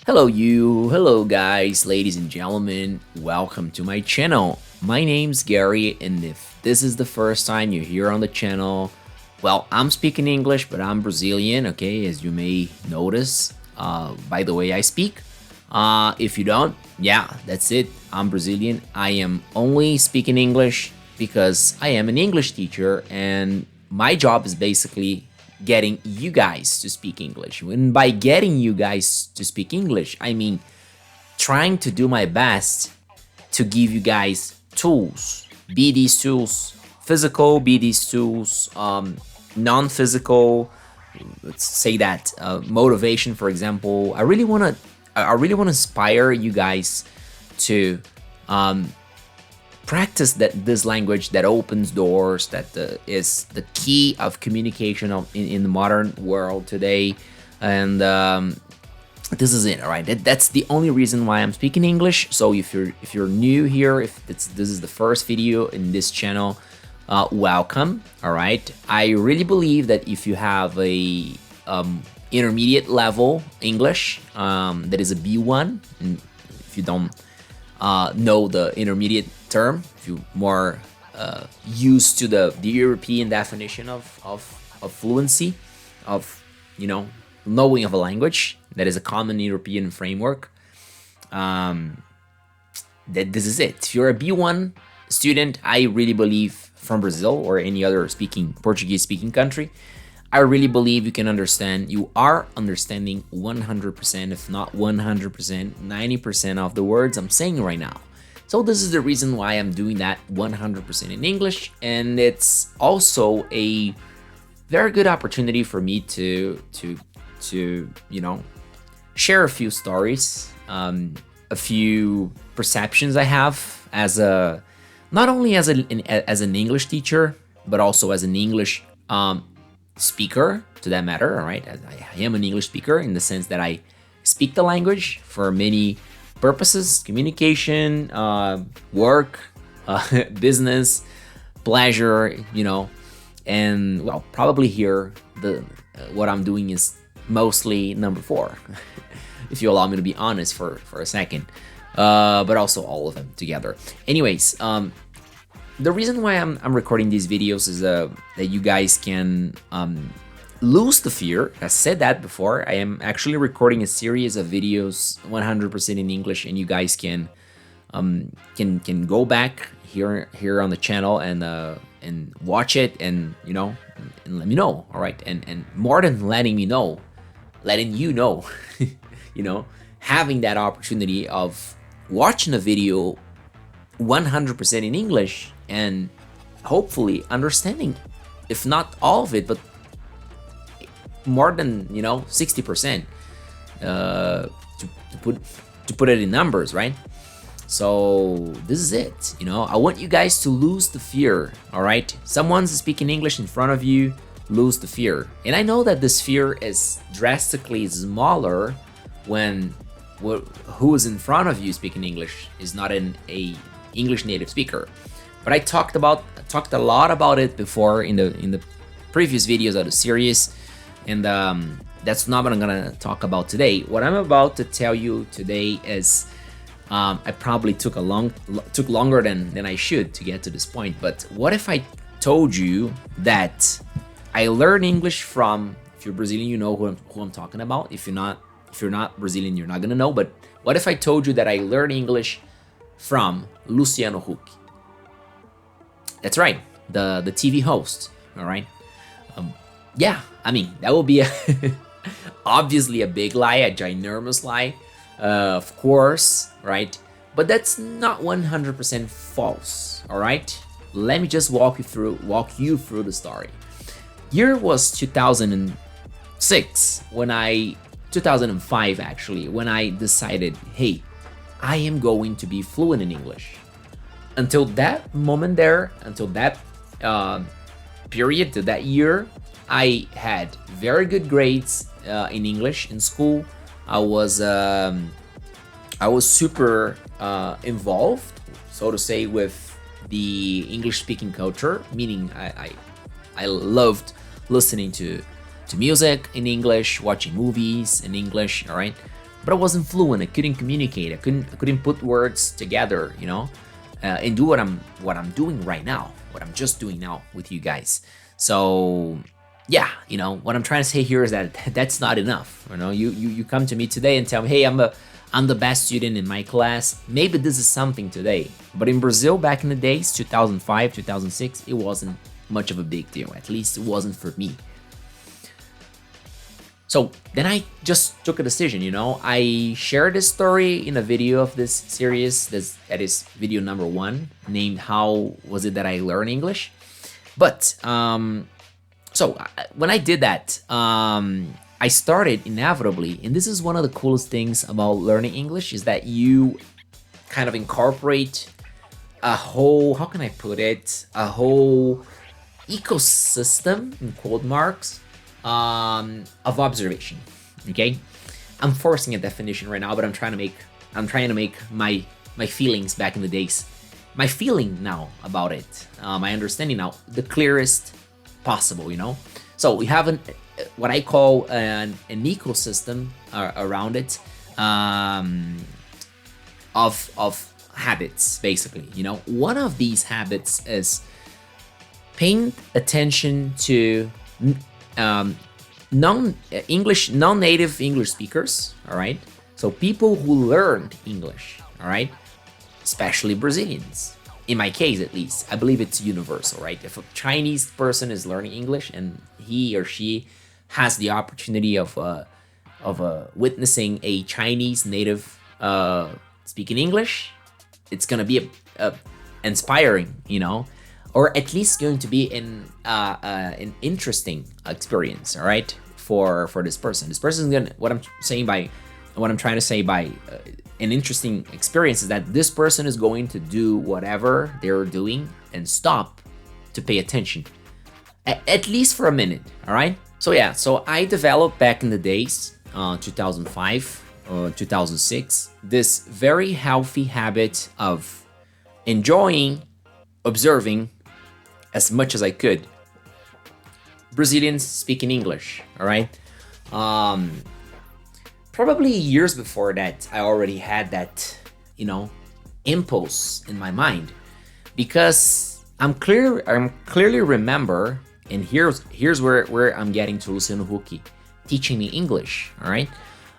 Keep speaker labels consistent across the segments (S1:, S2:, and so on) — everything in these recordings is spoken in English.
S1: Hello guys, ladies and gentlemen, welcome to my channel. My name's Gary, and if this is the first time you're here on the channel, well, I'm speaking English, but I'm Brazilian, okay, as you may notice by the way I speak. If you don't, yeah, that's it, I'm Brazilian. I am only speaking English because I am an English teacher, and my job is basically getting you guys to speak English. And by getting you guys to speak English, I mean trying to do my best to give you guys tools. Be these tools physical, be these tools non-physical. Let's say that motivation, for example. I really want to inspire you guys to practice this language that opens doors, that is the key of communication in the modern world today. And this is it, all right? That's the only reason why I'm speaking English. So if you're new here, if this is the first video in this channel, welcome, all right? I really believe that if you have a intermediate level English, that is a B1, and if you don't know the intermediate term, if you're more used to the European definition of fluency, of knowing of a language that is a common European framework, that this is it. If you're a B1 student, I really believe, from Brazil or any other Portuguese speaking country, I really believe you are understanding 100%, if not 100%, 90% of the words I'm saying right now. So this is the reason why I'm doing that 100% in English, and it's also a very good opportunity for me to share a few stories, a few perceptions I have as not only as an English teacher, but also as an English speaker, to that matter. All right, I am an English speaker in the sense that I speak the language for many purposes: communication, work, business, pleasure, and well, probably here what I'm doing is mostly number 4 if you allow me to be honest for a second, but also all of them together. Anyways, the reason why I'm recording these videos is that you guys can lose the fear. I said that before. I am actually recording a series of videos 100% in English, and you guys can go back here on the channel and watch it, and and let me know. All right, and more than letting you know, having that opportunity of watching a video 100% in English and hopefully understanding, if not all of it, but more than 60%, to put it in numbers, right? So this is it. I want you guys to lose the fear. All right, someone's speaking English in front of you, lose the fear. And I know that this fear is drastically smaller when who is in front of you speaking English is not a English native speaker. But I talked a lot about it before in the previous videos of the series, and that's not what I'm gonna talk about today. What I'm about to tell you today is I probably took longer than I should to get to this point. But what if I told you that I learned English from, if you're Brazilian, you know who I'm talking about. If you're not Brazilian, you're not gonna know. But what if I told you that I learned English from Luciano Huck? That's right, the TV host. All right. Yeah, I mean, that will be obviously a big lie, a ginormous lie, of course, right? But that's not 100% false. All right. Let me just walk you through the story. Year was 2006 2005 actually, when I decided, hey, I am going to be fluent in English. Until that moment there, until that period, to that year, I had very good grades in English in school. I was super involved, so to say, with the English-speaking culture, meaning I loved listening to music in English, watching movies in English, all right? but I wasn't fluent. I couldn't communicate. I couldn't put words together, you know, and do what I'm doing right now, what I'm just doing now with you guys. So yeah, you know, what I'm trying to say here is that that's not enough. You know, you come to me today and tell me, hey, I'm the best student in my class. Maybe this is something today, but in Brazil back in the days, 2005, 2006, it wasn't much of a big deal. At least it wasn't for me. So then I just took a decision, you know. I shared this story in a video of this series. That is video number 1, named How Was It That I Learned English? But so when I did that, I started inevitably, and this is one of the coolest things about learning English, is that you kind of incorporate a whole, how can I put it, a whole ecosystem, in quote marks, of observation. Okay, I'm forcing a definition right now, but I'm trying to make my feelings back in the days, my feeling now about it, my understanding now, the clearest possible, you know. So we have what I call an ecosystem around it, of habits, basically. You know, one of these habits is paying attention to non-native English speakers. All right, so people who learned English. All right, especially Brazilians. In my case, at least, I believe it's universal, right? If a Chinese person is learning English and he or she has the opportunity of witnessing a Chinese native speaking English, it's gonna be a inspiring, you know, or at least going to be an interesting experience, all right, for this person. This person is gonna, what I'm trying to say by an interesting experience is that this person is going to do whatever they're doing and stop to pay attention, at least for a minute, all right? So yeah, so I developed back in the days, 2005, 2006, this very healthy habit of enjoying, observing as much as I could Brazilians speaking English, all right? Probably years before that, I already had that, you know, impulse in my mind, because I'm clearly remember, and here's where I'm getting to Luciano Huck teaching me English. All right,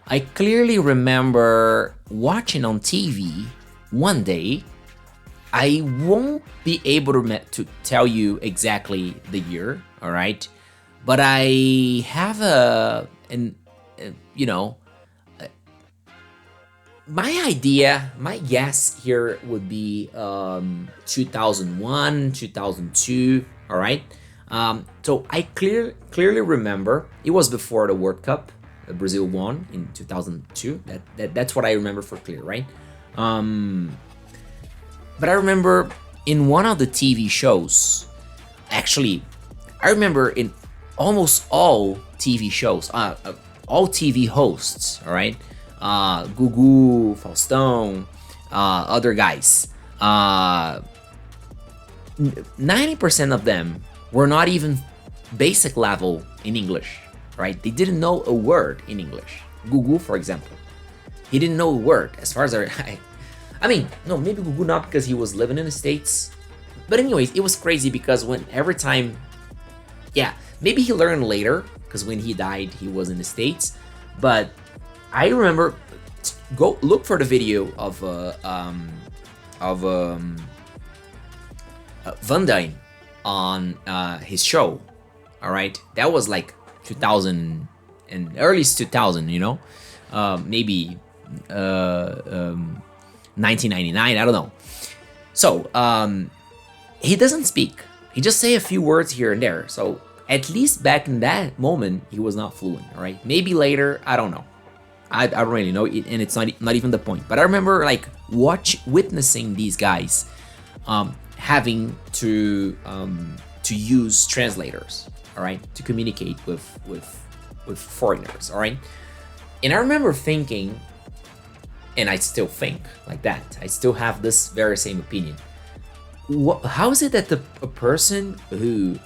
S1: I clearly remember watching on TV one day. I won't be able to tell you exactly the year. All right, but I have you know. My guess here would be 2001, 2002, all right? So I clearly remember, it was before the World Cup, Brazil won in 2002. That's what I remember for clear, right? But I remember in one of the TV shows, actually, I remember in almost all TV shows, all TV hosts, all right? Gugu, Faustão, other guys. 90% of them were not even basic level in English, right? They didn't know a word in English. Gugu, for example, he didn't know a word. As far as I mean, no, maybe Gugu not, because he was living in the States. But anyways, it was crazy because every time, yeah, maybe he learned later, because when he died, he was in the States. But I remember, go look for the video of Van Dyne on his show. All right, that was like 2000 and early 2000, you know, maybe 1999. I don't know. So he doesn't speak. He just say a few words here and there. So at least back in that moment, he was not fluent. All right, maybe later, I don't know. I don't really know, and it's not even the point. But I remember like witnessing these guys having to use translators, all right, to communicate with foreigners, all right. And I remember thinking, and I still think like that. I still have this very same opinion. How is it that a person who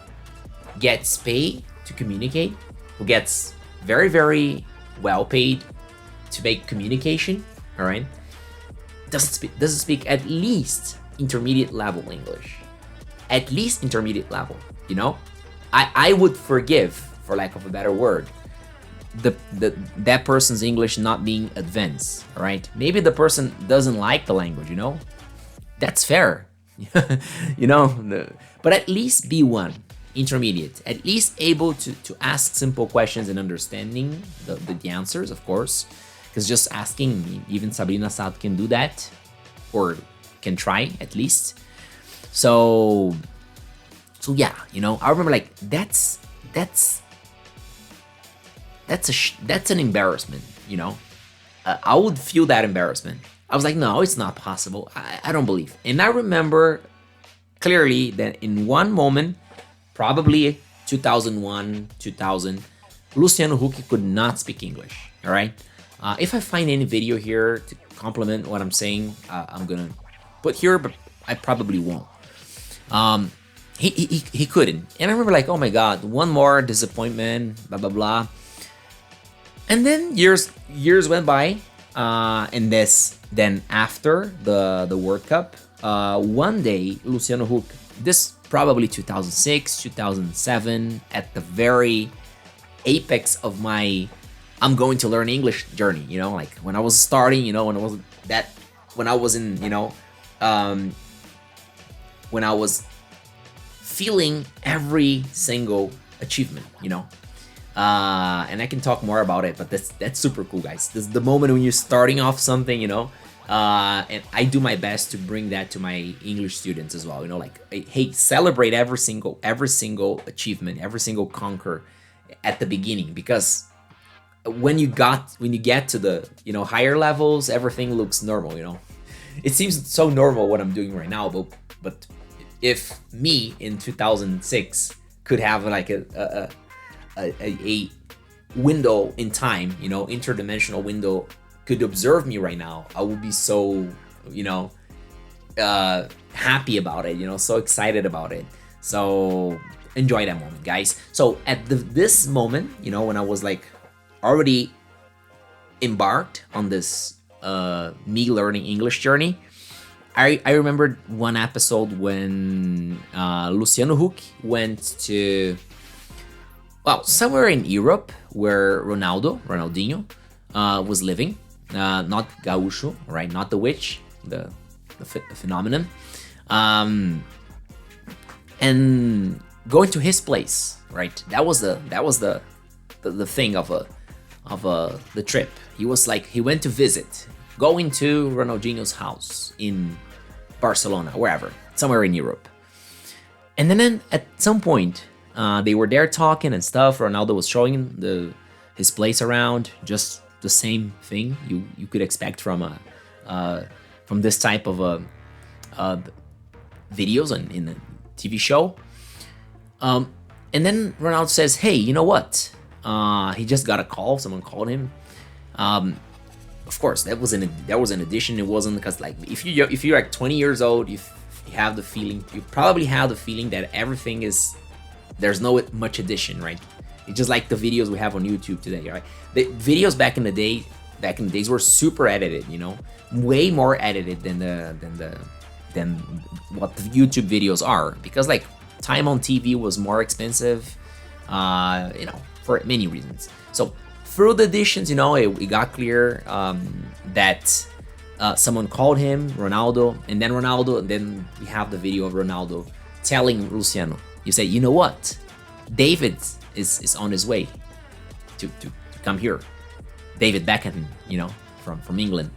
S1: gets paid to communicate, who gets very, very well paid to make communication, all right, doesn't speak at least intermediate level English, at least intermediate level. You know, I would forgive, for lack of a better word, that person's English not being advanced. All right, maybe the person doesn't like the language. You know, that's fair. You know, but at least B1 intermediate, at least able to ask simple questions and understanding the answers, of course, because just asking, even Sabrina Saad can do that, or can try at least. So yeah, you know, I remember like that's an embarrassment, you know. I would feel that embarrassment. I was like, no, it's not possible. I don't believe. And I remember clearly that in one moment, probably 2001, 2000, Luciano Huck could not speak English. All right. If I find any video here to complement what I'm saying, I'm gonna put here, but I probably won't. He couldn't. And I remember like, oh my God, one more disappointment, blah blah blah. And then years went by, and then after the World Cup, one day Luciano Huck, this probably 2006, 2007, at the very apex of my I'm going to learn English journey, you know, like when I was starting, you know, when I was in, you know, when I was feeling every single achievement, you know. And I can talk more about it, but that's super cool, guys. This is the moment when you're starting off something, you know, and I do my best to bring that to my English students as well. You know, like, hey, celebrate every single achievement, every single conquer at the beginning, because when you get to the, you know, higher levels, everything looks normal. You know, it seems so normal what I'm doing right now, but if me in 2006 could have like a window in time, you know, interdimensional window, could observe me right now, I would be so, you know, happy about it, you know, so excited about it. So enjoy that moment, guys. So at this moment, you know, when I was like already embarked on this me learning English journey, I remembered one episode when Luciano Huck went to, well, somewhere in Europe where Ronaldinho was living, not Gaúcho, right? Not the witch, the phenomenon, and going to his place, right? That was the thing of the trip. He was like, he went to visit, going to Ronaldinho's house in Barcelona, wherever, somewhere in Europe, and then at some point, they were there talking and stuff. Ronaldo was showing his place around, just the same thing you could expect from this type of videos in a TV show. And then Ronaldo says, "Hey, you know what? He just got a call. Someone called him." Of course, that was an addition. It wasn't because, like, if you're like 20 years old, you probably have the feeling that everything is. There's no much addition, right? It's just like the videos we have on YouTube today, right? The videos back in the days were super edited, you know, way more edited than what the YouTube videos are, because like time on TV was more expensive, you know, for many reasons. So through the additions, you know, it got clear that someone called him, Ronaldo, and then we have the video of Ronaldo telling Luciano. You say, you know what? David is on his way to come here. David Beckham, you know, from England.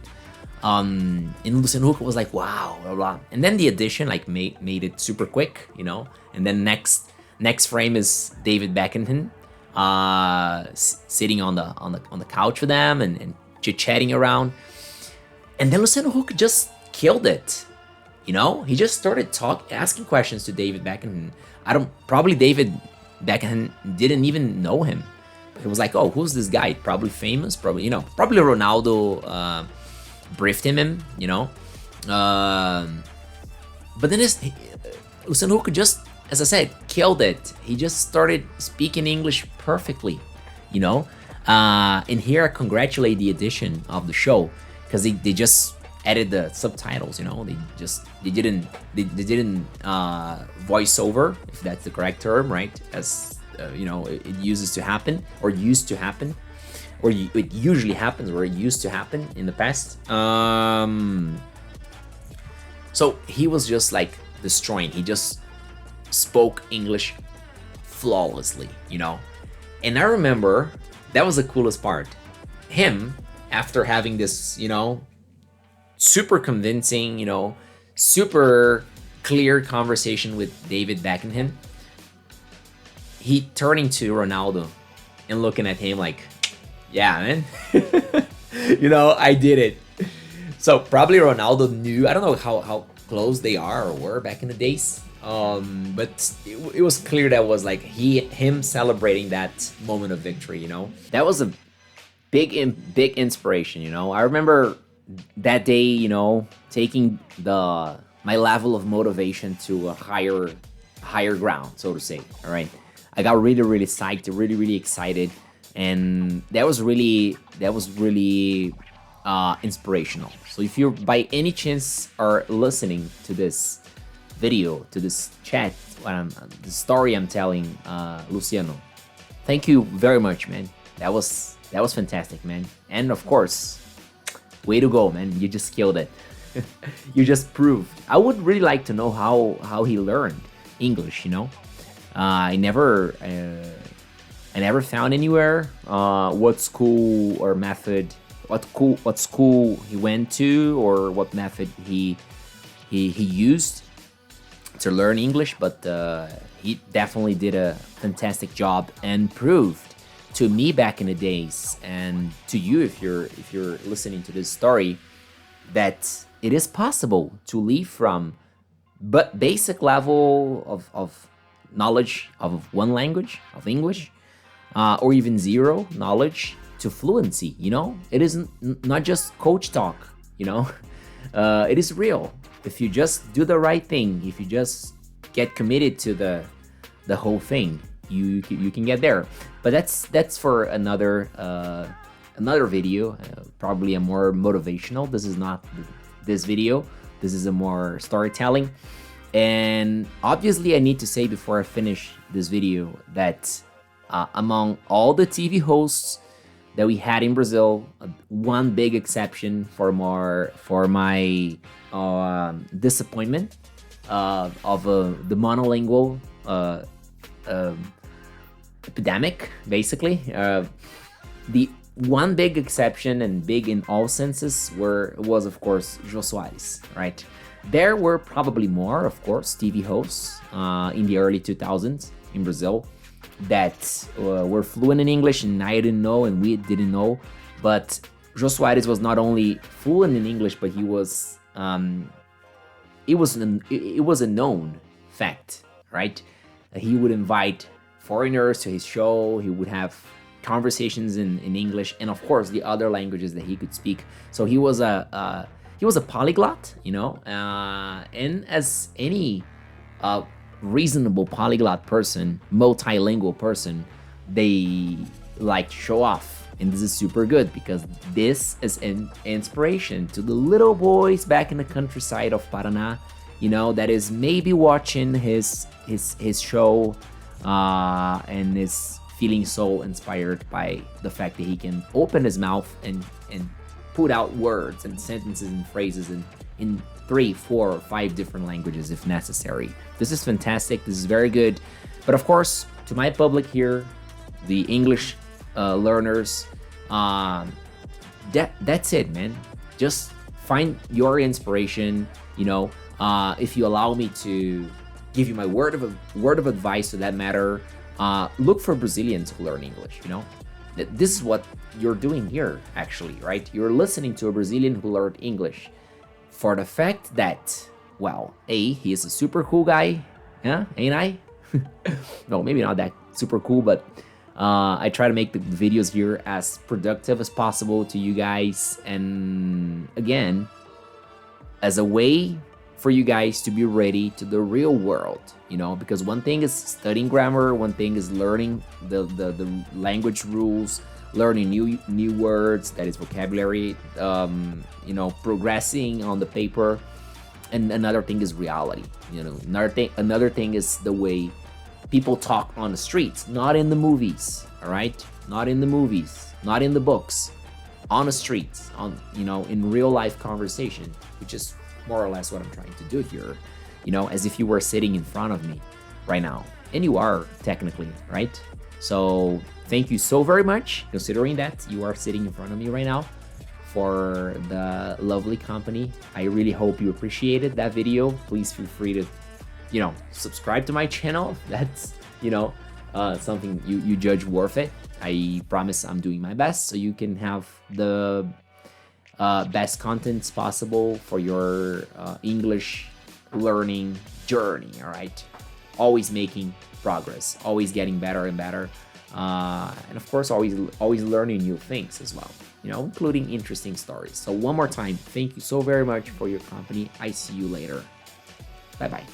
S1: And Luciano Huck was like, wow, blah blah. And then the addition like made it super quick, you know. And then next frame is David Beckham sitting on the couch with them and chit-chatting around. And then Luciano Huck just killed it. You know, he just started asking questions to David Beckham. Probably David Beckham didn't even know him. He was like, oh, who's this guy? Probably famous, probably, you know, probably Ronaldo briefed him, you know. But then Luciano Huck just, as I said, killed it. He just started speaking English perfectly, you know. And here I congratulate the edition of the show, because they just added the subtitles. You know, they didn't voice over, if that's the correct term, right? As you know, it uses to happen, or used to happen, or it usually happens, or it used to happen in the past. So he was just like destroying. He just spoke English flawlessly, you know. And I remember that was the coolest part. Him, after having this, you know, super convincing, you know, super clear conversation with David Beckham, he turning to Ronaldo and looking at him like, yeah, man, you know, I did it. So probably Ronaldo knew. I don't know how close they are or were back in the days. But it was clear that was like him celebrating that moment of victory. You know, that was a big inspiration. You know, I remember that day. You know, taking my level of motivation to a higher ground, so to say. All right, I got really psyched, really excited, and that was really inspirational. So if you're by any chance are listening to this video, to this chat, the story I'm telling, Luciano, thank you very much, man. That was fantastic, man. And of course, way to go, man. You just killed it. You just proved. I would really like to know how he learned English, you know. I never found anywhere what school or method, what school he went to, or what method he used to learn English, but he definitely did a fantastic job and proved to me back in the days, and to you if you're listening to this story, that it is possible to leave from but basic level of knowledge of one language, of English, or even zero knowledge, to fluency. You know, it isn't not just coach talk, you know. It is real. If you just do the right thing, if you just get committed to the whole thing, you can get there. But that's for another video, probably a more motivational. This is not this video. This is a more storytelling. And obviously, I need to say before I finish this video that among all the TV hosts that we had in Brazil, one big exception for my disappointment of the monolingual epidemic, basically. The one big exception, and big in all senses, was of course Jô Soares, right? There were probably more, of course, TV hosts in the early 2000s in Brazil that were fluent in English, and I didn't know, and we didn't know. But Jô Soares was not only fluent in English, but he was it was a known fact, right? He would invite foreigners to his show. He would have conversations in English, and of course the other languages that he could speak. So he was a polyglot, you know, and as any reasonable polyglot person, multilingual person, they like to show off. And this is super good, because this is an inspiration to the little boys back in the countryside of Paraná, you know, that is maybe watching his show and is feeling so inspired by the fact that he can open his mouth and put out words and sentences and phrases in 3, 4, or 5 different languages if necessary. This is fantastic. This is very good. But of course, to my public here, the English learners, that's it, man. Just find your inspiration. You know, if you allow me to give you my word of advice to that matter, look for Brazilians who learn English. You know, this is what you're doing here, actually, right? You're listening to a Brazilian who learned English for the fact that, well, he is a super cool guy, yeah, ain't I? No, maybe not that super cool, but I try to make the videos here as productive as possible to you guys, and again, as a way for you guys to be ready to the real world, you know, because one thing is studying grammar, one thing is learning the language rules, learning new words, that is vocabulary, progressing on the paper. And another thing is reality. Another thing is the way people talk on the streets, not in the movies. All right, not in the movies, not in the books, on the streets, in real life conversation, which is more or less what I'm trying to do here. As if you were sitting in front of me right now, and you are technically, right? So thank you so very much, considering that you are sitting in front of me right now, for the lovely company. I really hope you appreciated that video. Please feel free to, subscribe to my channel. That's, something you judge worth it. I promise I'm doing my best so you can have the best contents possible for your English learning journey. All right, always making progress, always getting better and better, and of course always learning new things as well, including interesting stories. So one more time, thank you so very much for your company. I see you later. Bye bye.